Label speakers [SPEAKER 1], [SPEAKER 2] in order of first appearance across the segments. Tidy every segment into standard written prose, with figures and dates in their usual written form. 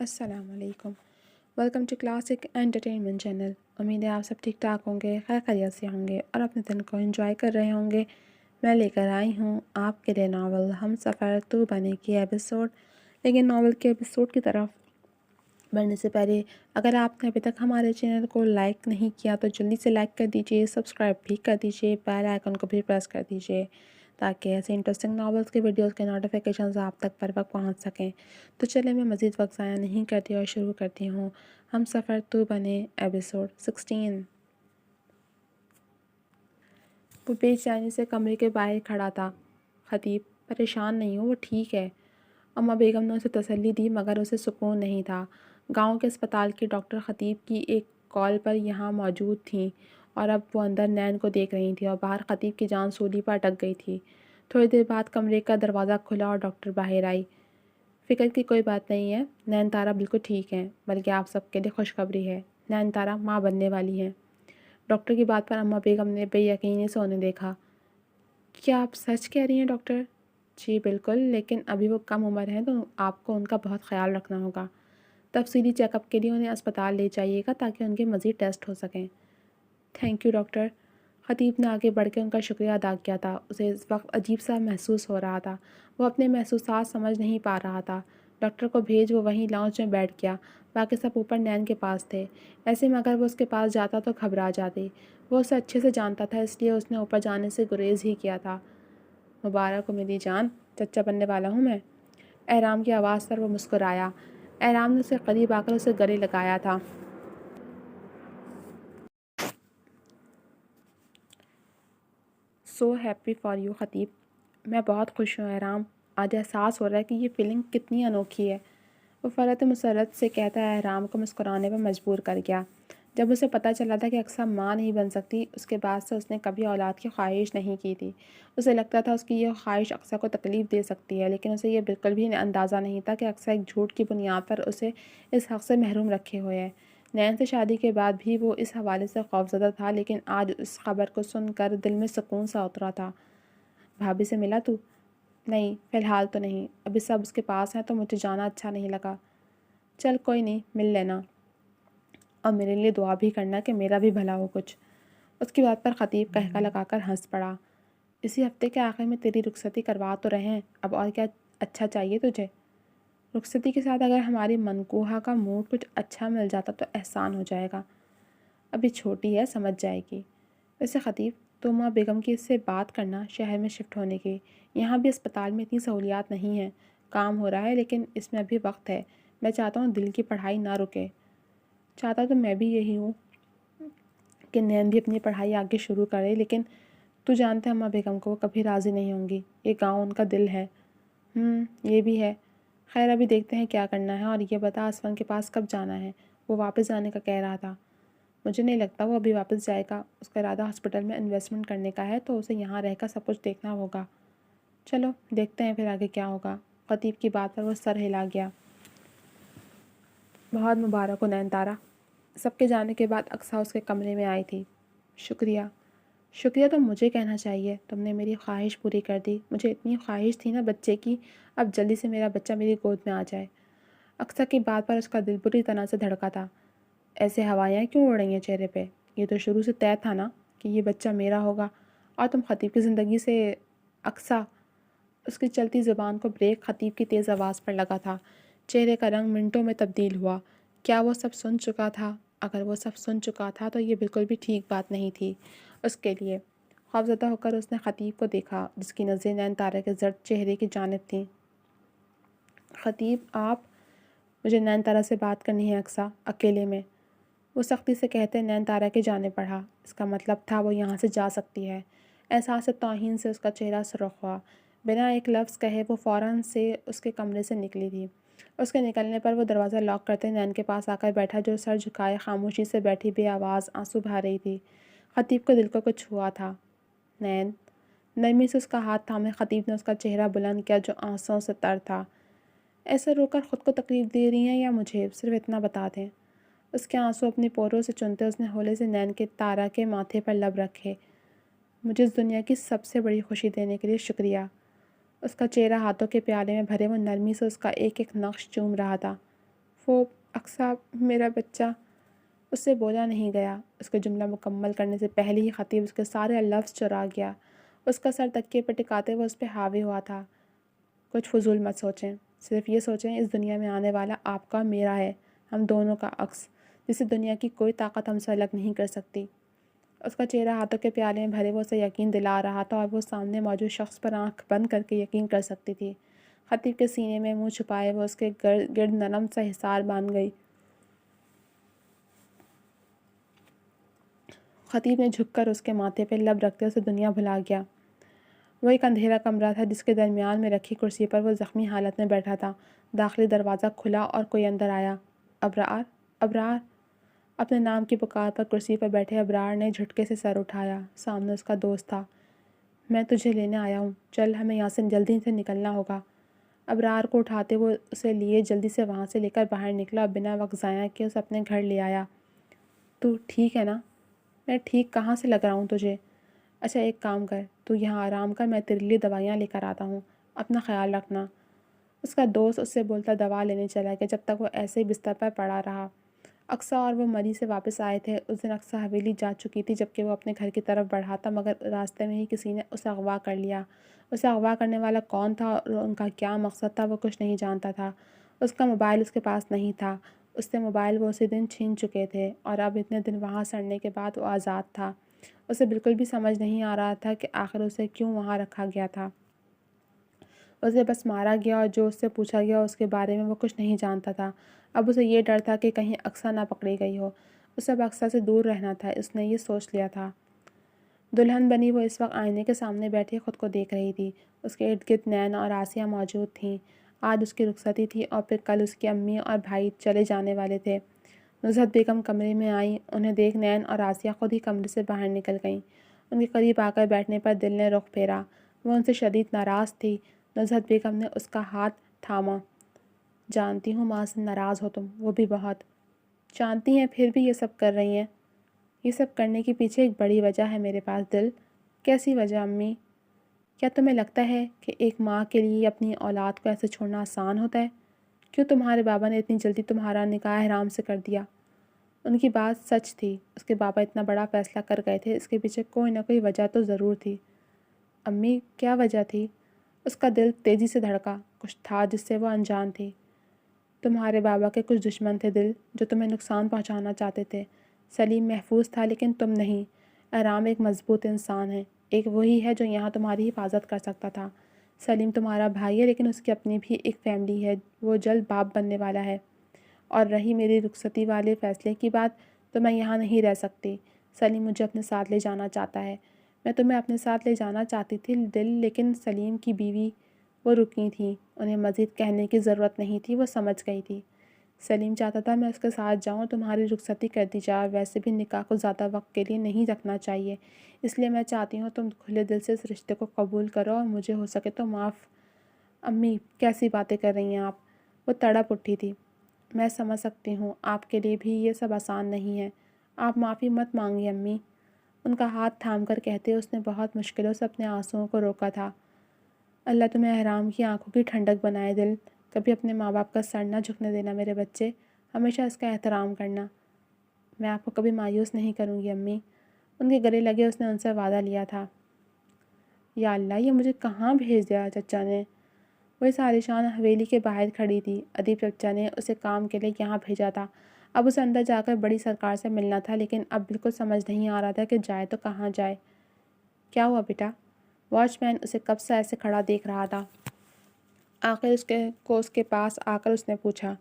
[SPEAKER 1] السلام علیکم۔ Welcome to Classic Entertainment channel. امید ہے آپ سب ٹھیک ٹھاک ہوں گے، خیر خیریت سے ہوں گے اور اپنے دن کو انجوائے کر رہے ہوں گے۔ میں لے کر آئی ہوں آپ کے لیے ناول ہم سفر تو بنے کی ایپیسوڈ۔ لیکن ناول کے ایپیسوڈ کی طرف بڑھنے سے پہلے اگر آپ نے ابھی تک ہمارے چینل کو لائک نہیں کیا تو جلدی سے لائک کر دیجئے، سبسکرائب بھی کر دیجئے، بیل آئیکن کو بھی پریس کر دیجئے تاکہ ایسے انٹرسٹنگ ناولز کے ویڈیوز کے نوٹیفیکیشنز آپ تک پر وقت پہنچ سکیں۔ تو چلیں میں مزید وقت ضائع نہیں کرتی اور شروع کرتی ہوں ہم سفر تو بنے ایپیسوڈ 16۔ وہ بے چینی سے کمرے کے باہر کھڑا تھا۔ خطیب پریشان نہیں ہو، وہ ٹھیک ہے۔ اماں بیگم نے اسے تسلی دی مگر اسے سکون نہیں تھا۔ گاؤں کے اسپتال کی ڈاکٹر خطیب کی ایک کال پر یہاں موجود تھیں اور اب وہ اندر نین کو دیکھ رہی تھیں اور باہر خطیب کی جان سولی پر اٹک گئی تھی۔ تھوڑی دیر بعد کمرے کا دروازہ کھلا اور ڈاکٹر باہر آئی۔ فکر کی کوئی بات نہیں ہے، نین تارا بالکل ٹھیک ہیں، بلکہ آپ سب کے لیے خوشخبری ہے، نین تارا ماں بننے والی ہیں۔ ڈاکٹر کی بات پر اماں بیگم نے بے یقینی سے انہیں دیکھا۔ کیا آپ سچ کہہ رہی ہیں ڈاکٹر؟ جی بالکل، لیکن ابھی وہ کم عمر ہیں تو آپ کو ان کا بہت خیال رکھنا ہوگا۔ تفصیلی چیک اپ کے لیے انہیں اسپتال لے جائیے گا تاکہ ان کے مزید ٹیسٹ ہو سکیں۔ Thank you doctor. خطیب نے آگے بڑھ کے ان کا شکریہ ادا کیا تھا۔ اسے اس وقت عجیب سا محسوس ہو رہا تھا، وہ اپنے محسوسات سمجھ نہیں پا رہا تھا۔ ڈاکٹر کو بھیج وہ وہیں لاؤنج میں بیٹھ گیا، باقی سب اوپر نین کے پاس تھے۔ ایسے میں اگر وہ اس کے پاس جاتا تو گھبرا جاتی، وہ اسے اچھے سے جانتا تھا، اس لیے اس نے اوپر جانے سے گریز ہی کیا تھا۔ مبارک ہو میری جان، چچا بننے والا ہوں میں۔ احرام کی آواز پر وہ مسکرایا۔ احرام نے اسے قریب آ کر اسے گلے لگایا تھا۔ سو ہیپی فار یو خطیب۔ میں بہت خوش ہوں احرام، آج احساس ہو رہا ہے کہ یہ فیلنگ کتنی انوکھی ہے، وہ فرحت مسرت سے کہتا ہے احرام کو مسکرانے پر مجبور کر گیا۔ جب اسے پتہ چلا تھا کہ اقصیٰ ماں نہیں بن سکتی، اس کے بعد سے اس نے کبھی اولاد کی خواہش نہیں کی تھی۔ اسے لگتا تھا اس کی یہ خواہش اقصیٰ کو تکلیف دے سکتی ہے، لیکن اسے یہ بالکل بھی اندازہ نہیں تھا کہ اقصیٰ ایک جھوٹ کی بنیاد پر اسے اس حق سے محروم رکھے ہوئے ہے۔ نین سے شادی کے بعد بھی وہ اس حوالے سے خوفزدہ تھا، لیکن آج اس خبر کو سن کر دل میں سکون سا اترا تھا۔ بھابھی سے ملا تو؟ نہیں، فی الحال تو نہیں، ابھی سب اس کے پاس ہیں تو مجھے جانا اچھا نہیں لگا۔ چل کوئی نہیں، مل لینا اور میرے لیے دعا بھی کرنا کہ میرا بھی بھلا ہو کچھ۔ اس کی بات پر خطیب قہقہ لگا کر ہنس پڑا۔ اسی ہفتے کے آخر میں تیری رخصتی کروا تو رہے ہیں، اب اور کیا اچھا چاہیے تجھے؟ رخصتی کے ساتھ اگر ہماری منقوہہ کا موڈ کچھ اچھا مل جاتا تو احسان ہو جائے گا، ابھی چھوٹی ہے، سمجھ جائے گی۔ ویسے خطیب تو ماں بیگم کی اس سے بات کرنا شہر میں شفٹ ہونے کی، یہاں بھی اسپتال میں اتنی سہولیات نہیں ہیں، کام ہو رہا ہے لیکن اس میں ابھی وقت ہے، میں چاہتا ہوں دل کی پڑھائی نہ رکے۔ چاہتا تو میں بھی یہی ہوں کہ نین بھی اپنی پڑھائی آگے شروع کرے، لیکن تو جانتے ہیں اماں بیگم کو وہ کبھی راضی نہیں ہوں گی، یہ گاؤں ان کا دل ہے۔ یہ بھی ہے، خیر ابھی دیکھتے ہیں کیا کرنا ہے۔ اور یہ بتا اسفن کے پاس کب جانا ہے؟ وہ واپس جانے کا کہہ رہا تھا۔ مجھے نہیں لگتا وہ ابھی واپس جائے گا، اس کا ارادہ ہاسپٹل میں انویسٹمنٹ کرنے کا ہے تو اسے یہاں رہ کر سب کچھ دیکھنا ہوگا۔ چلو دیکھتے ہیں پھر آگے کیا ہوگا۔ خطیب کی بات پر وہ سر ہلا گیا۔ بہت مبارک ہو نین تارا۔ سب کے جانے کے بعد اقصیٰ اس کے کمرے میں آئی تھی۔ شکریہ۔ شکریہ تو مجھے کہنا چاہیے، تم نے میری خواہش پوری کر دی، مجھے اتنی خواہش تھی نا بچے کی، اب جلدی سے میرا بچہ میری گود میں آ جائے۔ اقصیٰ کی بات پر اس کا دل بری طرح سے دھڑکا تھا۔ ایسے ہوائیاں کیوں اڑ رہی ہیں چہرے پہ؟ یہ تو شروع سے طے تھا نا کہ یہ بچہ میرا ہوگا اور تم خطیب کی زندگی سے۔ اقصیٰ، اس کی چلتی زبان کو بریک خطیب کی تیز آواز پر لگا تھا۔ چہرے کا رنگ منٹوں میں تبدیل ہوا۔ کیا وہ سب سن چکا تھا؟ اگر وہ سب سن چکا تھا تو یہ بالکل بھی ٹھیک بات نہیں تھی اس کے لیے۔ خوفزدہ ہو کر اس نے خطیب کو دیکھا جس کی نظریں نین تارا کے زرد چہرے کی جانب تھیں۔ خطیب آپ، مجھے نین تارا سے بات کرنی ہے اقصیٰ، اکیلے میں۔ وہ سختی سے کہتے نین تارا کی جانب بڑھا، اس کا مطلب تھا وہ یہاں سے جا سکتی ہے۔ احساس توہین سے اس کا چہرہ سرخ ہوا۔ بنا ایک لفظ کہے وہ فوراً سے اس کے کمرے سے نکلی تھی۔ اس کے نکلنے پر وہ دروازہ لاک کرتے نین کے پاس آ کر بیٹھا جو سر جھکائے خاموشی سے بیٹھی بے آواز آنسو بہا رہی تھی۔ خطیب کو دل کو کچھ ہوا تھا۔ نین، نرمی سے اس کا ہاتھ تھامے خطیب نے اس کا چہرہ بلند کیا جو آنسوؤں سے تر تھا۔ ایسے رو کر خود کو تکلیف دے رہی ہیں یا مجھے؟ صرف اتنا بتا دیں۔ اس کے آنسو اپنی پوروں سے چنتے اس نے ہولے سے نین کے تارا کے ماتھے پر لب رکھے۔ مجھے اس دنیا کی سب سے بڑی خوشی دینے کے لیے شکریہ۔ اس کا چہرہ ہاتھوں کے پیالے میں بھرے وہ نرمی سے اس کا ایک ایک نقش چوم رہا تھا۔ وہ اقصیٰ میرا بچہ، اس سے بولا نہیں گیا۔ اس کا جملہ مکمل کرنے سے پہلے ہی خطیب اس کے سارے لفظ چرا گیا۔ اس کا سر تکیے پہ ٹکاتے ہوئے اس پہ حاوی ہوا تھا۔ کچھ فضول مت سوچیں، صرف یہ سوچیں اس دنیا میں آنے والا آپ کا میرا ہے، ہم دونوں کا عکس، جسے دنیا کی کوئی طاقت ہم سے الگ نہیں کر سکتی۔ اس کا چہرہ ہاتھوں کے پیالے میں بھرے وہ اسے یقین دلا رہا تھا، اور وہ سامنے موجود شخص پر آنکھ بند کر کے یقین کر سکتی تھی۔ خطیب کے سینے میں منہ چھپائے وہ اس کے گرد نرم سا حصار باندھ گئی۔ خطیب نے جھک کر اس کے ماتھے پہ لب رکھتے اسے دنیا بھلا گیا۔ وہ ایک اندھیرا کمرہ تھا جس کے درمیان میں رکھی کرسی پر وہ زخمی حالت میں بیٹھا تھا۔ داخلی دروازہ کھلا اور کوئی اندر آیا۔ ابرار، ابرار! اپنے نام کی پکار پر کرسی پر بیٹھے ابرار نے جھٹکے سے سر اٹھایا۔ سامنے اس کا دوست تھا۔ میں تجھے لینے آیا ہوں، چل ہمیں یہاں سے جلدی سے نکلنا ہوگا۔ ابرار کو اٹھاتے ہوئے اسے لیے جلدی سے وہاں سے لے کر باہر نکلا اور بنا وقت ضائع کیے اسے اپنے گھر لے آیا۔ تو ٹھیک ہے نا؟ میں ٹھیک کہاں سے لگ رہا ہوں تجھے؟ اچھا ایک کام کر، تو یہاں آرام کر، میں تیرے لیے دوائیاں لے کر آتا ہوں، اپنا خیال رکھنا۔ اس کا دوست اس سے بولتا دوا لینے چلا گیا، جب تک وہ ایسے ہی بستر پر پڑا رہا۔ اقصیٰ اور وہ مری سے واپس آئے تھے۔ اس دن اقصیٰ حویلی جا چکی تھی جبکہ وہ اپنے گھر کی طرف بڑھا تھا، مگر راستے میں ہی کسی نے اسے اغوا کر لیا۔ اسے اغوا کرنے والا کون تھا اور ان کا کیا مقصد تھا وہ کچھ نہیں جانتا تھا۔ اس کا موبائل اس کے پاس نہیں تھا، اس سے موبائل وہ اسی دن چھین چکے تھے، اور اب اتنے دن وہاں سڑنے کے بعد وہ آزاد تھا۔ اسے بالکل بھی سمجھ نہیں آ رہا تھا کہ آخر اسے کیوں وہاں رکھا گیا تھا۔ اسے بس مارا گیا اور جو اس سے پوچھا گیا اس کے بارے میں وہ کچھ نہیں جانتا تھا۔ اب اسے یہ ڈر تھا کہ کہیں اقصیٰ نہ پکڑی گئی ہو۔ اسے اب اقصیٰ سے دور رہنا تھا، اس نے یہ سوچ لیا تھا۔ دلہن بنی وہ اس وقت آئینے کے سامنے بیٹھی خود کو دیکھ رہی تھی۔ اس کے ارد گرد نین اور آسیہ موجود تھیں۔ آج اس کی رخصتی تھی اور پھر کل اس کی امی اور بھائی چلے جانے والے تھے۔ نزہت بیگم کمرے میں آئیں، انہیں دیکھ نین اور آسیہ خود ہی کمرے سے باہر نکل گئیں۔ ان کے قریب آ کر بیٹھنے پر دل نے رخ پھیرا۔ وہ ان سے شدید ناراض تھی۔ نزہت بیگم نے اس کا ہاتھ تھاما۔ جانتی ہوں ماں سے ناراض ہو تم، وہ بھی بہت۔ جانتی ہیں پھر بھی یہ سب کر رہی ہیں۔ یہ سب کرنے کے پیچھے ایک بڑی وجہ ہے میرے پاس دل۔ کیسی وجہ امی؟ کیا تمہیں لگتا ہے کہ ایک ماں کے لیے اپنی اولاد کو ایسے چھوڑنا آسان ہوتا ہے؟ کیوں تمہارے بابا نے اتنی جلدی تمہارا نکاح حرام سے کر دیا؟ ان کی بات سچ تھی، اس کے بابا اتنا بڑا فیصلہ کر گئے تھے، اس کے پیچھے کوئی نہ کوئی وجہ تو ضرور تھی۔ امی کیا وجہ تھی؟ اس کا دل تیزی سے دھڑکا۔ کچھ تھا جس سے وہ انجان تھی۔ تمہارے بابا کے کچھ دشمن تھے دل، جو تمہیں نقصان پہنچانا چاہتے تھے۔ سلیم محفوظ تھا لیکن تم نہیں۔ احرام ایک مضبوط انسان ہے، ایک وہی ہے جو یہاں تمہاری حفاظت کر سکتا تھا۔ سلیم تمہارا بھائی ہے لیکن اس کی اپنی بھی ایک فیملی ہے، وہ جلد باپ بننے والا ہے۔ اور رہی میری رخصتی والے فیصلے کی بات، تو میں یہاں نہیں رہ سکتی۔ سلیم مجھے اپنے ساتھ لے جانا چاہتا ہے۔ میں تمہیں اپنے ساتھ لے جانا چاہتی تھی دل، لیکن سلیم کی بیوی وہ رکی تھیں، انہیں مزید کہنے کی ضرورت نہیں تھی، وہ سمجھ گئی تھی۔ سلیم چاہتا تھا میں اس کے ساتھ جاؤں، تمہاری رخصتی کر دی جائے، ویسے بھی نکاح کو زیادہ وقت کے لیے نہیں رکھنا چاہیے، اس لیے میں چاہتی ہوں تم کھلے دل سے اس رشتے کو قبول کرو اور مجھے ہو سکے تو معاف۔ امی کیسی باتیں کر رہی ہیں آپ؟ وہ تڑپ اٹھی تھی۔ میں سمجھ سکتی ہوں آپ کے لیے بھی یہ سب آسان نہیں ہے، آپ معافی مت مانگی امی۔ ان کا ہاتھ تھام کر کہتے اس نے بہت مشکلوں سے اپنے آنسوؤں کو روکا تھا۔ اللہ تمہیں احرام کی آنکھوں کی ٹھنڈک بنائے دل، کبھی اپنے ماں باپ کا سر نہ جھکنے دینا میرے بچے، ہمیشہ اس کا احترام کرنا۔ میں آپ کو کبھی مایوس نہیں کروں گی امی۔ ان کے گلے لگے اس نے ان سے وعدہ لیا تھا۔ یا اللہ یہ مجھے کہاں بھیج دیا چچا نے؟ وہ اس عالیشان حویلی کے باہر کھڑی تھی۔ ادیب چچا نے اسے کام کے لیے یہاں بھیجا تھا، اب اسے اندر جا کر بڑی سرکار سے ملنا تھا، لیکن اب بالکل سمجھ نہیں آ رہا تھا کہ جائے تو کہاں جائے۔ کیا ہوا بیٹا؟ واچ مین اسے کب سے ایسے کھڑا دیکھ رہا تھا۔ آخر اس کے پاس آ کر اس نے پوچھا،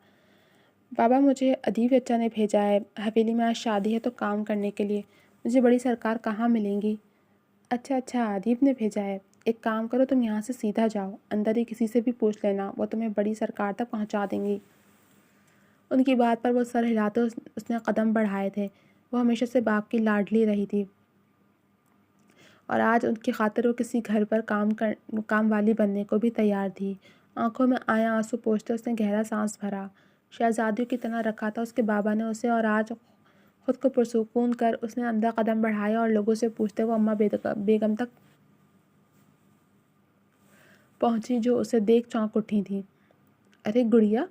[SPEAKER 1] بابا مجھے ادیب چچا نے بھیجا ہے، حویلی میں آج شادی ہے تو کام کرنے کے لیے، مجھے بڑی سرکار کہاں ملیں گی؟ اچھا ادیب نے بھیجا ہے، ایک کام کرو تم یہاں سے سیدھا جاؤ، اندر ہی کسی سے بھی پوچھ لینا، وہ تمہیں بڑی سرکار تک پہنچا دیں گی۔ ان کی بات پر وہ سر ہلاتے اس نے قدم بڑھائے تھے۔ وہ ہمیشہ سے باپ کی لاڈلی رہی تھی اور آج ان کی خاطر وہ کسی گھر پر کام والی بننے کو بھی تیار تھی۔ آنکھوں میں آیا آنسو پوچھتے اس نے گہرا سانس بھرا۔ شہزادیوں کی طرح رکھا تھا اس کے بابا نے اسے، اور آج خود کو پرسکون کر اس نے اندر قدم بڑھایا اور لوگوں سے پوچھتے وہ اماں بیگم تک پہنچی جو اسے دیکھ چونک اٹھی تھیں۔ ارے گڑیا،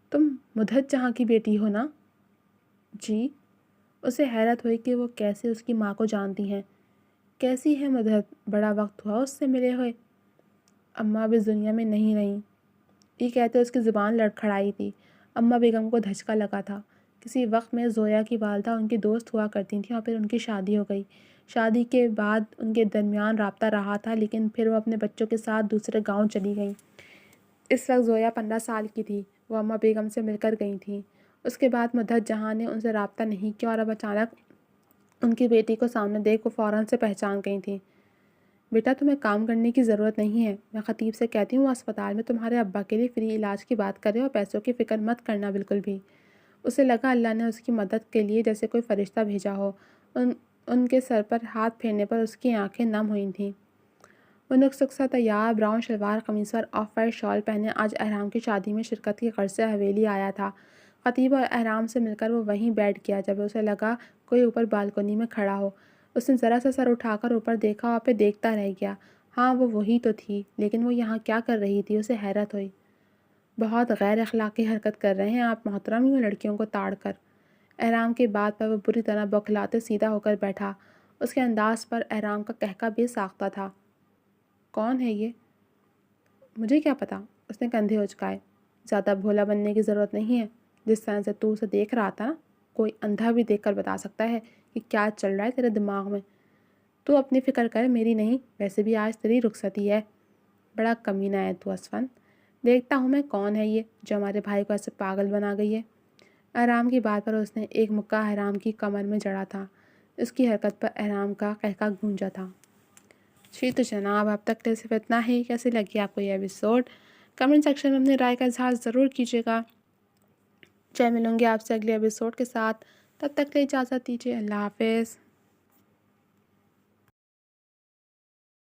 [SPEAKER 1] تم مدحت جہاں کی بیٹی ہو نا؟ جی۔ اسے حیرت ہوئی کہ وہ کیسے اس کی ماں کو جانتی ہیں۔ کیسی ہے مدحت؟ بڑا وقت ہوا اس سے ملے ہوئے۔ اماں اب اس دنیا میں نہیں رہیں۔ یہ کہتے اس کی زبان لڑکھڑائی تھی۔ اماں بیگم کو دھچکا لگا تھا۔ کسی وقت میں زویا کی والدہ ان کی دوست ہوا کرتی تھیں اور پھر ان کی شادی ہو گئی۔ شادی کے بعد ان کے درمیان رابطہ رہا تھا، لیکن پھر وہ اپنے بچوں کے ساتھ دوسرے گاؤں چلی گئیں۔ اس وقت زویا 15 سال کی تھی۔ وہ اماں بیگم سے مل کر گئی تھیں۔ اس کے بعد مدحت جہاں نے ان سے رابطہ نہیں کیا اور اب اچانک ان کی بیٹی کو سامنے دیکھ وہ فوراً سے پہچان گئی تھیں۔ بیٹا تمہیں کام کرنے کی ضرورت نہیں ہے، میں خطیب سے کہتی ہوں وہ اسپتال میں تمہارے ابا کے لیے فری علاج کی بات کرے اور پیسوں کی فکر مت کرنا بالکل بھی۔ اسے لگا اللہ نے اس کی مدد کے لیے جیسے کوئی فرشتہ بھیجا ہو۔ ان کے سر پر ہاتھ پھیرنے پر اس کی آنکھیں نم ہوئی تھیں۔ وہ نقص سا تیار براؤن شلوار قمیص اور آف وائٹ شال پہنے آج احرام کی شادی میں شرکت کی غرض سے حویلی آیا تھا۔ خطیب اور احرام سے مل کر وہ وہیں بیٹھ گیا۔ جب اسے لگا کوئی اوپر بالکنی میں کھڑا ہو، اس نے ذرا سا سر اٹھا کر اوپر دیکھا اور پھر دیکھتا رہ گیا۔ ہاں وہ وہی تو تھی، لیکن وہ یہاں کیا کر رہی تھی؟ اسے حیرت ہوئی۔ بہت غیر اخلاقی حرکت کر رہے ہیں آپ محترم، یوں لڑکیوں کو تاڑ کر۔ احرام کی بات پر وہ بری طرح بوکھلاتے سیدھا ہو کر بیٹھا۔ اس کے انداز پر احرام کا قہقہ بے ساختہ تھا۔ کون ہے یہ؟ مجھے کیا پتا؟ اس نے کندھے اچکائے۔ زیادہ بھولا بننے کی ضرورت نہیں ہے۔ جس طرح سے تو اسے دیکھ رہا تھا نا، کوئی اندھا بھی دیکھ کر بتا سکتا ہے کہ کیا چل رہا ہے تیرے دماغ میں۔ تو اپنی فکر کر، میری نہیں۔ ویسے بھی آج تیری رخصتی ہے۔ بڑا کمینہ ہے تو اسفن۔ دیکھتا ہوں میں کون ہے یہ جو ہمارے بھائی کو ایسے پاگل بنا گئی ہے۔ احرام کی بات پر اس نے ایک مکہ احرام کی کمر میں جڑا تھا۔ اس کی حرکت پر احرام کا قہقہ گونجا تھا۔ جی تو جناب، اب تک کے صرف اتنا ہی۔ کیسے لگی آپ کو یہ ایپیسوڈ؟ کمنٹ سیکشن میں اپنی رائے کا اظہار ضرور کیجیے گا۔ چلے ملوں گی آپ سے اگلے ایپیسوڈ کے ساتھ، تب تک کے لیے اجازت دیجیے۔ اللہ حافظ۔